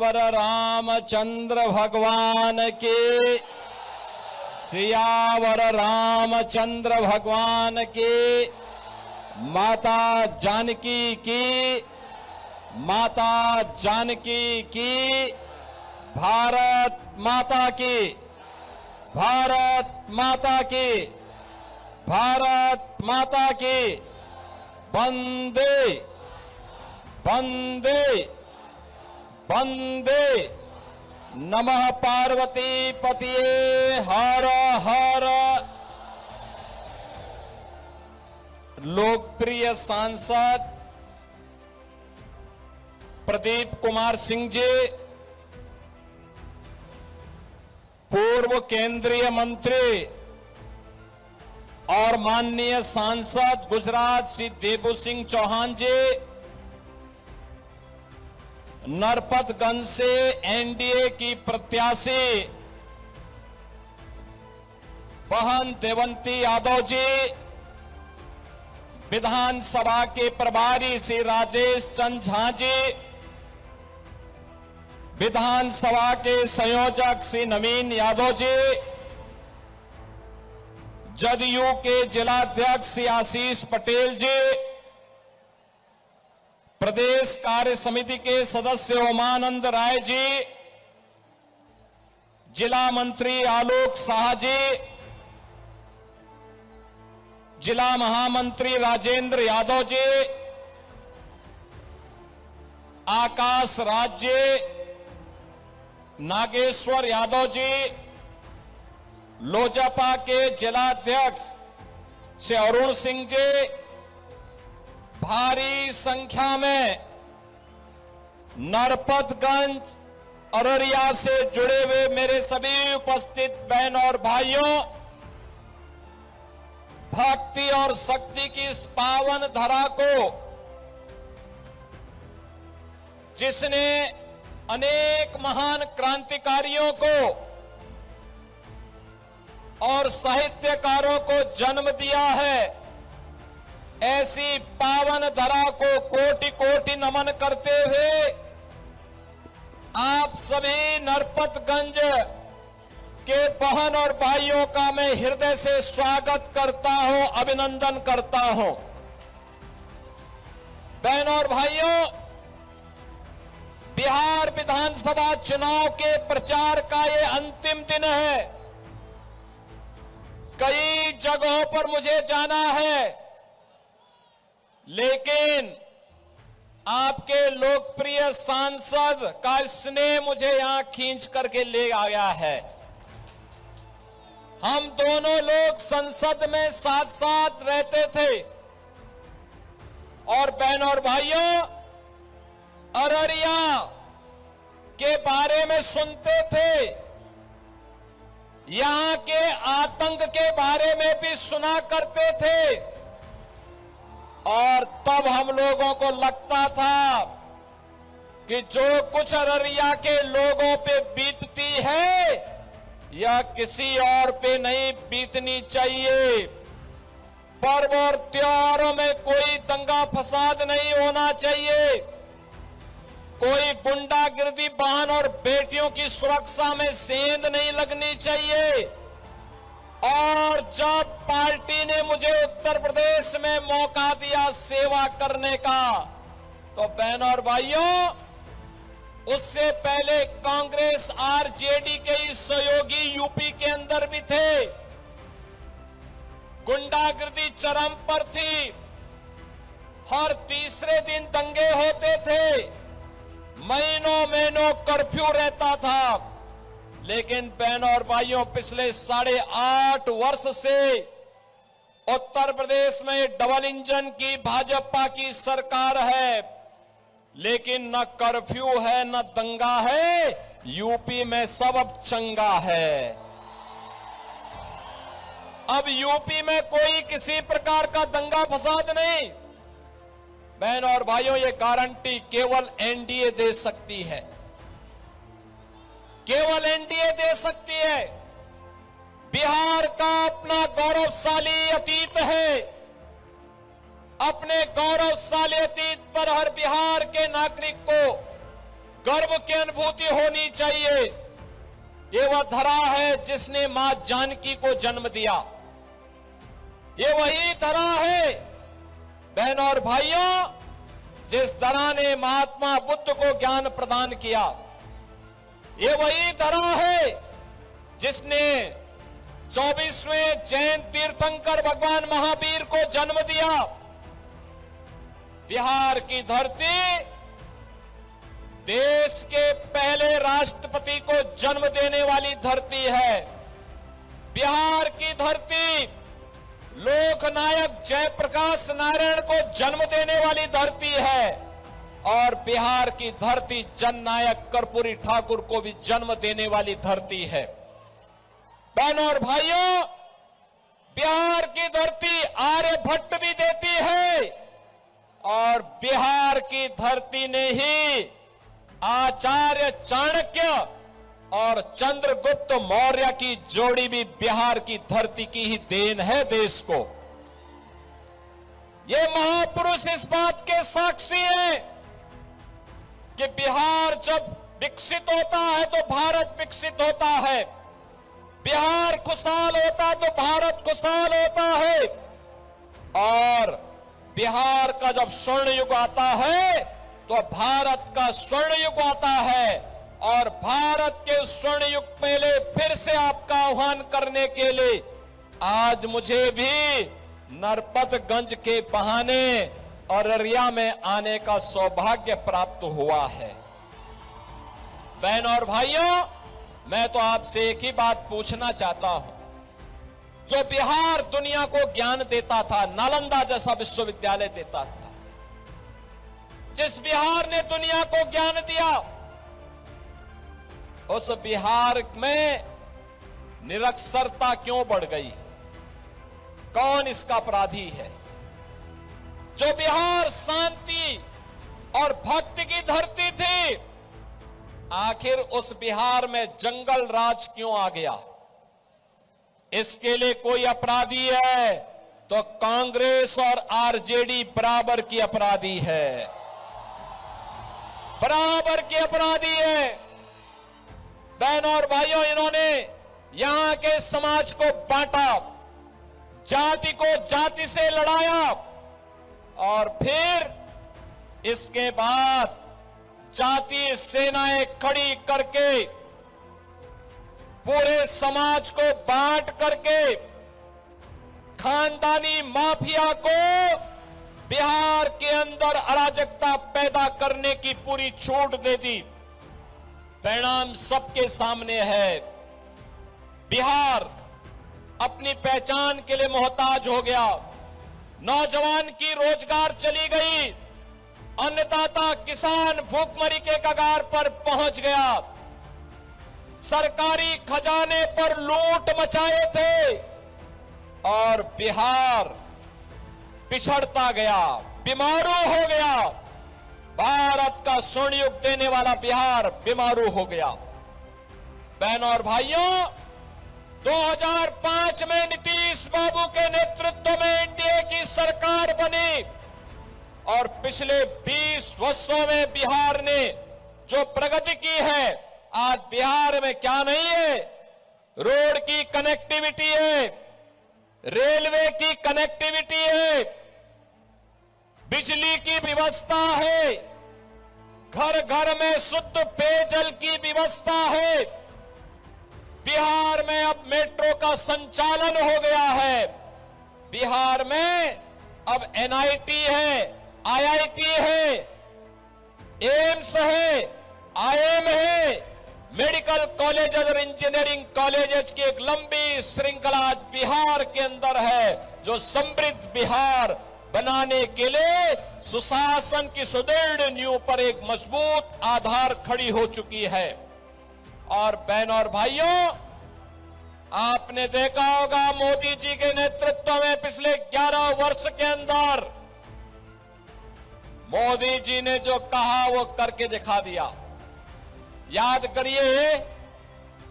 पर रामचंद्र भगवान की, सियावर रामचंद्र भगवान की, माता जानकी की, माता जानकी की, भारत माता की, भारत माता की, भारत माता की। वंदे वंदे वंदे। नमः पार्वती पतिये हर हर। लोकप्रिय सांसद प्रदीप कुमार सिंह जी, पूर्व केंद्रीय मंत्री और माननीय सांसद गुजरात श्री देबू सिंह चौहान जी, नरपतगंज से एनडीए की प्रत्याशी बहन देवंती यादव जी, विधानसभा के प्रभारी श्री राजेश चंद झा जी, विधानसभा के संयोजक श्री नवीन यादव जी, जदयू के जिलाध्यक्ष श्री आशीष पटेल जी, प्रदेश कार्य समिति के सदस्य उमानंद राय जी, जिला मंत्री आलोक शाह जी, जिला महामंत्री राजेंद्र यादव जी, आकाश राज जी, नागेश्वर यादव जी, लोजपा के जिलाध्यक्ष श्री अरुण सिंह जी, भारी संख्या में नरपतगंज अररिया से जुड़े हुए मेरे सभी उपस्थित बहन और भाइयों, भक्ति और शक्ति की इस पावन धरा को जिसने अनेक महान क्रांतिकारियों को और साहित्यकारों को जन्म दिया है, ऐसी पावन धरा को कोटि कोटि नमन करते हुए आप सभी नरपतगंज के बहन और भाइयों का मैं हृदय से स्वागत करता हूं, अभिनंदन करता हूं। बहन और भाइयों, बिहार विधानसभा चुनाव के प्रचार का ये अंतिम दिन है। कई जगहों पर मुझे जाना है, लेकिन आपके लोकप्रिय सांसद का स्नेह मुझे यहां खींच करके ले आया है। हम दोनों लोग संसद में साथ साथ रहते थे और बहनों और भाइयों, अररिया के बारे में सुनते थे, यहां के आतंक के बारे में भी सुना करते थे और तब हम लोगों को लगता था कि जो कुछ अररिया के लोगों पे बीतती है यह किसी और पे नहीं बीतनी चाहिए। पर्व और त्योहारों में कोई दंगा फसाद नहीं होना चाहिए, कोई गुंडागिर्दी बहन और बेटियों की सुरक्षा में सेंध नहीं लगनी चाहिए। और जब पार्टी ने मुझे उत्तर प्रदेश में मौका दिया सेवा करने का, तो बहनों और भाइयों, उससे पहले कांग्रेस आरजेडी के ही सहयोगी यूपी के अंदर भी थे। गुंडागिर्दी चरम पर थी, हर तीसरे दिन दंगे होते थे, महीनों महीनों कर्फ्यू रहता था। लेकिन बहनों और भाइयों, पिछले 8.5 वर्ष से उत्तर प्रदेश में डबल इंजन की भाजपा की सरकार है, लेकिन न कर्फ्यू है न दंगा है। यूपी में सब अब चंगा है। अब यूपी में कोई किसी प्रकार का दंगा फसाद नहीं। बहनों और भाइयों, ये गारंटी केवल एनडीए दे सकती है, केवल एनडीए दे सकती है। बिहार का अपना गौरवशाली अतीत है। अपने गौरवशाली अतीत पर हर बिहार के नागरिक को गर्व की अनुभूति होनी चाहिए। ये वह धरा है जिसने मां जानकी को जन्म दिया। ये वही धरा है बहनों और भाइयों, जिस धरा ने महात्मा बुद्ध को ज्ञान प्रदान किया। ये वही धरा है जिसने 24वें जैन तीर्थंकर भगवान महावीर को जन्म दिया। बिहार की धरती देश के पहले राष्ट्रपति को जन्म देने वाली धरती है। बिहार की धरती लोकनायक जयप्रकाश नारायण को जन्म देने वाली धरती है और बिहार की धरती जननायक कर्पूरी ठाकुर को भी जन्म देने वाली धरती है। बहनों और भाइयों, बिहार की धरती आर्यभट्ट भी देती है और बिहार की धरती ने ही आचार्य चाणक्य और चंद्रगुप्त मौर्य की जोड़ी भी बिहार की धरती की ही देन है देश को। ये महापुरुष इस बात के साक्षी हैं कि बिहार जब विकसित होता है तो भारत विकसित होता है, बिहार खुशहाल होता है तो भारत खुशहाल होता है, और बिहार का जब स्वर्ण युग आता है तो भारत का स्वर्ण युग आता है। और भारत के स्वर्ण युग पहले फिर से आपका आह्वान करने के लिए आज मुझे भी नरपतगंज के बहाने और अररिया में आने का सौभाग्य प्राप्त हुआ है। बहनों और भाइयों, मैं तो आपसे एक ही बात पूछना चाहता हूं। जो बिहार दुनिया को ज्ञान देता था, नालंदा जैसा विश्वविद्यालय देता था, जिस बिहार ने दुनिया को ज्ञान दिया, उस बिहार में निरक्षरता क्यों बढ़ गई? कौन इसका अपराधी है? जो बिहार शांति और भक्ति की धरती थी, आखिर उस बिहार में जंगल राज क्यों आ गया? इसके लिए कोई अपराधी है तो कांग्रेस और आरजेडी बराबर की अपराधी है, बराबर की अपराधी है। बहनों और भाइयों, इन्होंने यहां के समाज को बांटा, जाति को जाति से लड़ाया और फिर इसके बाद जातीय सेनाएं खड़ी करके पूरे समाज को बांट करके खानदानी माफिया को बिहार के अंदर अराजकता पैदा करने की पूरी छूट दे दी। परिणाम सबके सामने है। बिहार अपनी पहचान के लिए मोहताज हो गया। नौजवान की रोजगार चली गई, अन्नदाता किसान भूखमरी के कगार पर पहुंच गया। सरकारी खजाने पर लूट मचाए थे और बिहार पिछड़ता गया, बीमारू हो गया। भारत का स्वर्ण युग देने वाला बिहार बीमारू हो गया। बहनों और भाइयों, 2005 में नीतीश बाबू के नेतृत्व में एनडीए की सरकार बनी और पिछले 20 वर्षों में बिहार ने जो प्रगति की है, आज बिहार में क्या नहीं है? रोड की कनेक्टिविटी है, रेलवे की कनेक्टिविटी है, बिजली की व्यवस्था है, घर घर में शुद्ध पेयजल की व्यवस्था है। बिहार में अब मेट्रो का संचालन हो गया है। बिहार में अब एनआईटी है, आईआईटी है, एम्स है, आईएम है, मेडिकल कॉलेज और इंजीनियरिंग कॉलेजेस की एक लंबी श्रृंखला आज बिहार के अंदर है, जो समृद्ध बिहार बनाने के लिए सुशासन की सुदृढ़ नींव पर एक मजबूत आधार खड़ी हो चुकी है। और बहनों और भाइयों, आपने देखा होगा मोदी जी के नेतृत्व में पिछले 11 वर्ष के अंदर मोदी जी ने जो कहा वो करके दिखा दिया। याद करिए,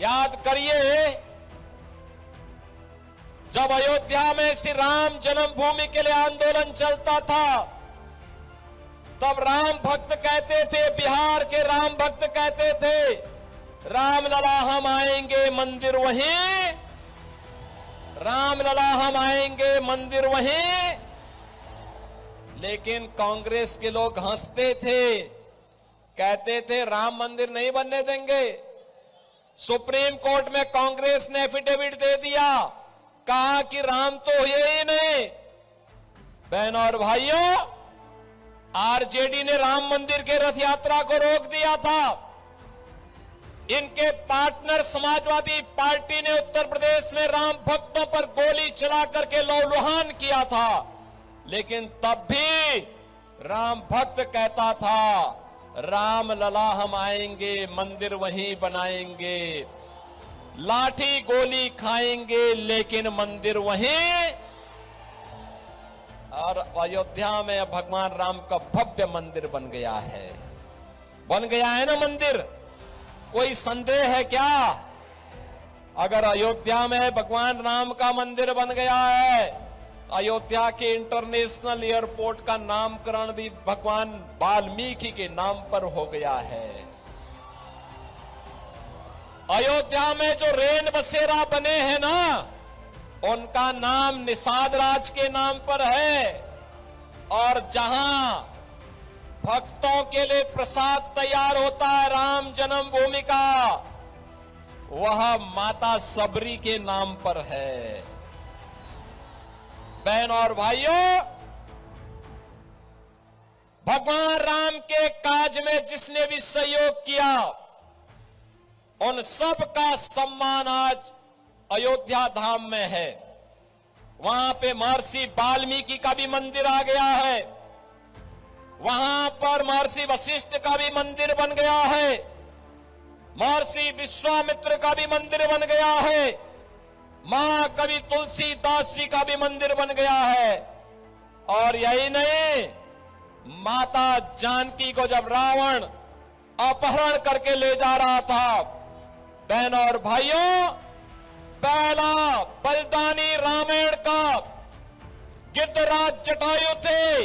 याद करिए, जब अयोध्या में श्री राम जन्मभूमि के लिए आंदोलन चलता था, तब राम भक्त कहते थे, बिहार के राम भक्त कहते थे, रामलला हम आएंगे मंदिर वहीं, रामलला हम आएंगे मंदिर वहीं। लेकिन कांग्रेस के लोग हंसते थे, कहते थे राम मंदिर नहीं बनने देंगे। सुप्रीम कोर्ट में कांग्रेस ने एफिडेविट दे दिया, कहा कि राम तो हुए ही नहीं। बहनों और भाइयों, आरजेडी ने राम मंदिर के रथ यात्रा को रोक दिया था। इनके पार्टनर समाजवादी पार्टी ने उत्तर प्रदेश में राम भक्तों पर गोली चला करके लहूलुहान किया था। लेकिन तब भी राम भक्त कहता था, राम लला हम आएंगे मंदिर वहीं बनाएंगे, लाठी गोली खाएंगे लेकिन मंदिर वहीं। और अयोध्या में भगवान राम का भव्य मंदिर बन गया है, बन गया है ना मंदिर। कोई संदेह है क्या? अगर अयोध्या में भगवान राम का मंदिर बन गया है, अयोध्या के इंटरनेशनल एयरपोर्ट का नामकरण भी भगवान वाल्मीकि के नाम पर हो गया है। अयोध्या में जो रेन बसेरा बने हैं ना, उनका नाम निषाद राज के नाम पर है। और जहां भक्तों के लिए प्रसाद तैयार होता है राम जन्मभूमि का, वह माता सबरी के नाम पर है। बहनों और भाइयों, भगवान राम के काज में जिसने भी सहयोग किया, उन सब का सम्मान आज अयोध्या धाम में है। वहां पे महर्षि वाल्मीकि का भी मंदिर आ गया है, वहां पर महर्षि वशिष्ठ का भी मंदिर बन गया है, महर्षि विश्वामित्र का भी मंदिर बन गया है, मां कवि तुलसीदास जी का भी मंदिर बन गया है। और यही नहीं, माता जानकी को जब रावण अपहरण करके ले जा रहा था, बहनों और भाइयों, पहला बलिदानी रामायण का गिद्धराज जटायु थे।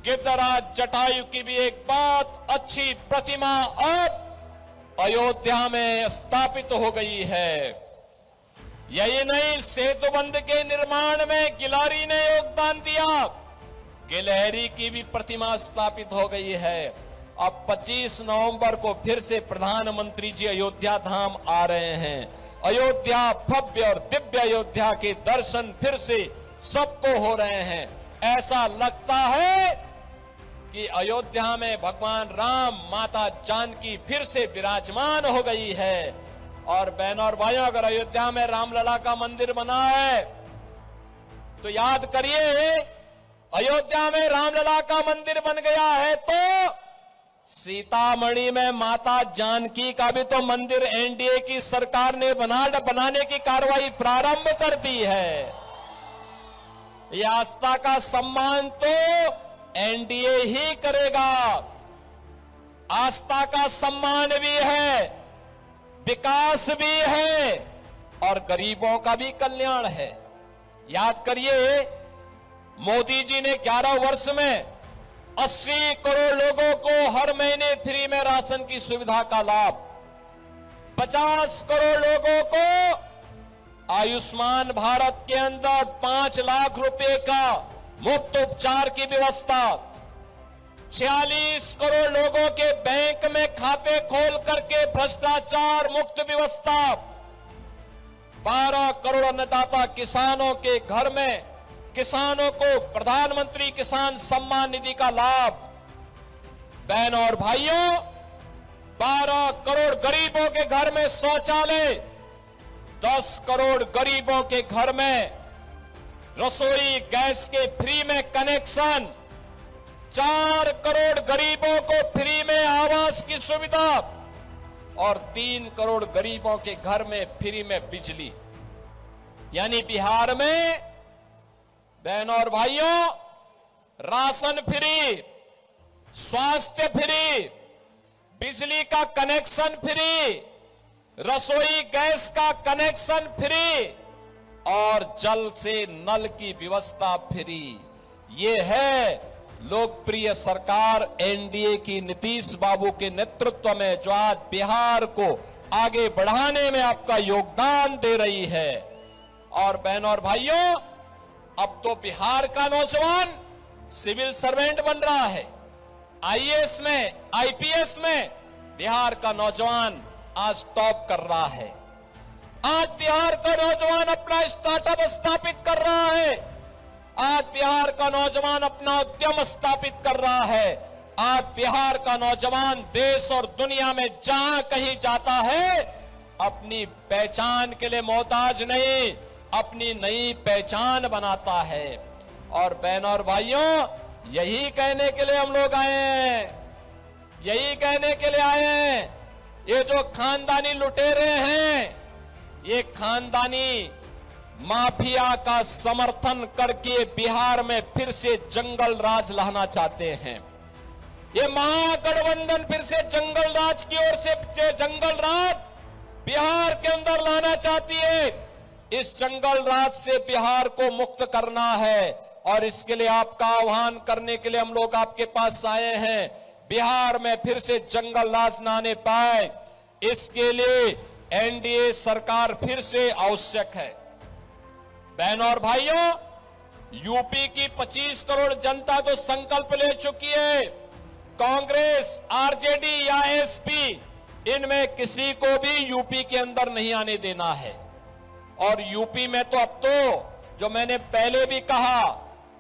गिद्धराज जटायु की भी एक बहुत अच्छी प्रतिमा अब अयोध्या में स्थापित हो गई है। यही नहीं, सेतुबंध के निर्माण में गिलहरी ने योगदान दिया, गिलहरी की भी प्रतिमा स्थापित हो गई है। अब 25 नवंबर को फिर से प्रधानमंत्री जी अयोध्या धाम आ रहे हैं। अयोध्या भव्य और दिव्य अयोध्या के दर्शन फिर से सबको हो रहे हैं। ऐसा लगता है कि अयोध्या में भगवान राम, माता जानकी फिर से विराजमान हो गई है। और बहनों और भाइयों, अगर अयोध्या में रामलला का मंदिर बना है तो याद करिए, अयोध्या में रामलला का मंदिर बन गया है तो सीतामढ़ी में माता जानकी का भी तो मंदिर एनडीए की सरकार ने बनाने की कार्रवाई प्रारंभ कर दी है। यह आस्था का सम्मान तो एनडीए ही करेगा। आस्था का सम्मान भी है, विकास भी है और गरीबों का भी कल्याण है। याद करिए, मोदी जी ने 11 वर्ष में 80 करोड़ लोगों को हर महीने फ्री में राशन की सुविधा का लाभ, 50 करोड़ लोगों को आयुष्मान भारत के अंदर 5 लाख रुपए का मुफ्त उपचार की व्यवस्था, 46 करोड़ लोगों के बैंक में खाते खोल करके भ्रष्टाचार मुक्त व्यवस्था, 12 करोड़ अन्नदाता किसानों के घर में किसानों को प्रधानमंत्री किसान सम्मान निधि का लाभ। बहनों और भाइयों, 12 करोड़ गरीबों के घर में शौचालय, 10 करोड़ गरीबों के घर में रसोई गैस के फ्री में कनेक्शन, 4 करोड़ गरीबों को फ्री में आवास की सुविधा और 3 करोड़ गरीबों के घर में फ्री में बिजली। यानी बिहार में बहनों और भाइयों, राशन फ्री, स्वास्थ्य फ्री, बिजली का कनेक्शन फ्री, रसोई गैस का कनेक्शन फ्री और जल से नल की व्यवस्था फ्री। ये है लोकप्रिय सरकार एनडीए की नीतीश बाबू के नेतृत्व में जो आज बिहार को आगे बढ़ाने में आपका योगदान दे रही है। और बहनों और भाइयों, अब तो बिहार का नौजवान सिविल सर्वेंट बन रहा है। आईएएस में, आईपीएस में बिहार का नौजवान आज टॉप कर रहा है। आज बिहार का नौजवान अपना स्टार्टअप स्थापित कर रहा है। आज बिहार का नौजवान अपना उद्यम स्थापित कर रहा है। आज बिहार का नौजवान देश और दुनिया में जहां कहीं जाता है, अपनी पहचान के लिए मोहताज नहीं, अपनी नई पहचान बनाता है। और बहनों और भाइयों, यही कहने के लिए हम लोग आए हैं, यही कहने के लिए आए हैं, ये जो खानदानी लुटेरे हैं, ये खानदानी माफिया का समर्थन करके बिहार में फिर से जंगल राज लाना चाहते हैं। ये महागठबंधन फिर से जंगल राज की ओर से जंगल राज बिहार के अंदर लाना चाहती है। इस जंगल राज से बिहार को मुक्त करना है और इसके लिए आपका आह्वान करने के लिए हम लोग आपके पास आए हैं। बिहार में फिर से जंगल राज न आने पाए, इसके लिए एनडीए सरकार फिर से आवश्यक है। बहनों और भाइयों, यूपी की 25 करोड़ जनता तो संकल्प ले चुकी है। कांग्रेस, आरजेडी या एसपी, इनमें किसी को भी यूपी के अंदर नहीं आने देना है। और यूपी में तो अब तो, जो मैंने पहले भी कहा,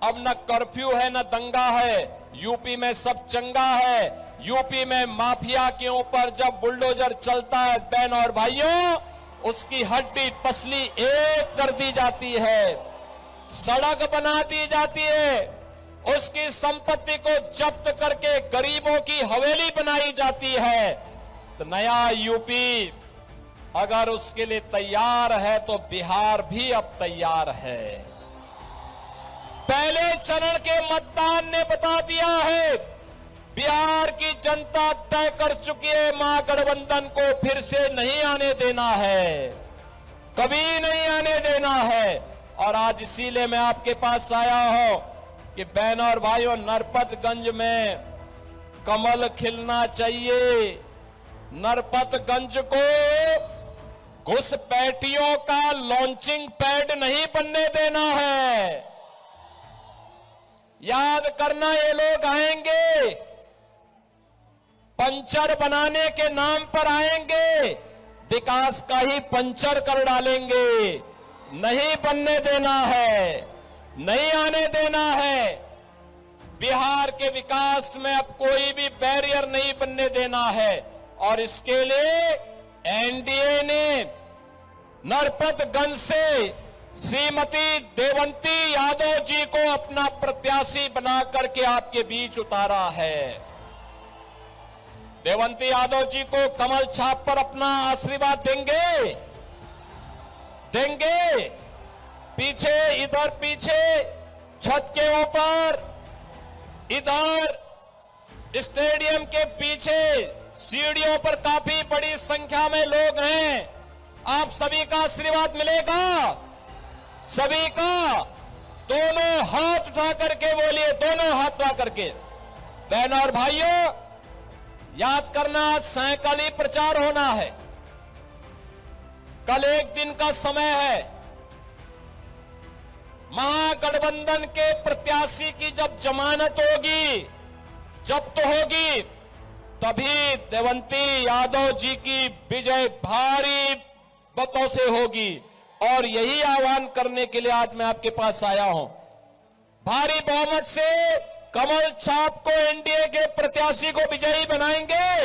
अब न कर्फ्यू है न दंगा है, यूपी में सब चंगा है। यूपी में माफिया के ऊपर जब बुलडोजर चलता है बहनों और भाइयों, उसकी हड्डी पसली एक कर दी जाती है, सड़क बना दी जाती है, उसकी संपत्ति को जब्त करके गरीबों की हवेली बनाई जाती है। तो नया यूपी अगर उसके लिए तैयार है तो बिहार भी अब तैयार है। पहले चरण के मतदान ने बता दिया है, बिहार की जनता तय कर चुकी है, महागठबंधन को फिर से नहीं आने देना है, कभी नहीं आने देना है। और आज इसीलिए मैं आपके पास आया हूं कि बहनों और भाइयों, नरपतगंज में कमल खिलना चाहिए। नरपतगंज को घुसपैठियों का लॉन्चिंग पैड नहीं बनने देना है। याद करना, ये लोग आएंगे, पंचर बनाने के नाम पर आएंगे, विकास का ही पंचर कर डालेंगे। नहीं बनने देना है, नहीं आने देना है। बिहार के विकास में अब कोई भी बैरियर नहीं बनने देना है। और इसके लिए एनडीए ने नरपतगंज से श्रीमती देवंती यादव जी को अपना प्रत्याशी बना करके आपके बीच उतारा है। देवंती यादव जी को कमल छाप पर अपना आशीर्वाद देंगे, देंगे। पीछे, इधर पीछे छत के ऊपर, इधर स्टेडियम के पीछे सीढ़ियों पर काफी बड़ी संख्या में लोग हैं। आप सभी का आशीर्वाद मिलेगा, सभी का। दोनों हाथ उठा करके बोलिए, दोनों हाथ उठा करके। बहनों और भाइयों, याद करना, आज सायंकालीन प्रचार होना है। कल एक दिन का समय है। महागठबंधन के प्रत्याशी की जब जमानत होगी, जब्त होगी, तभी देवंती यादव जी की विजय भारी मतों से होगी। और यही आह्वान करने के लिए आज मैं आपके पास आया हूं। भारी बहुमत से कमल छाप को एनडीए के प्रत्याशी को विजयी बनाएंगे,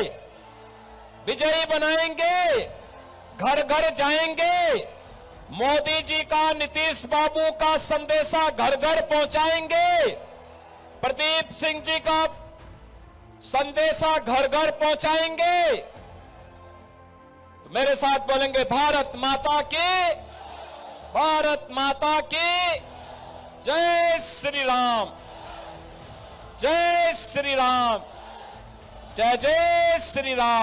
विजयी बनाएंगे, घर घर जाएंगे। मोदी जी का, नीतीश बाबू का संदेशा घर घर पहुंचाएंगे। प्रदीप सिंह जी का संदेशा घर घर पहुंचाएंगे। तो मेरे साथ बोलेंगे, भारत माता की, भारत माता की जय श्री राम, जय श्री राम, जय जय श्री राम।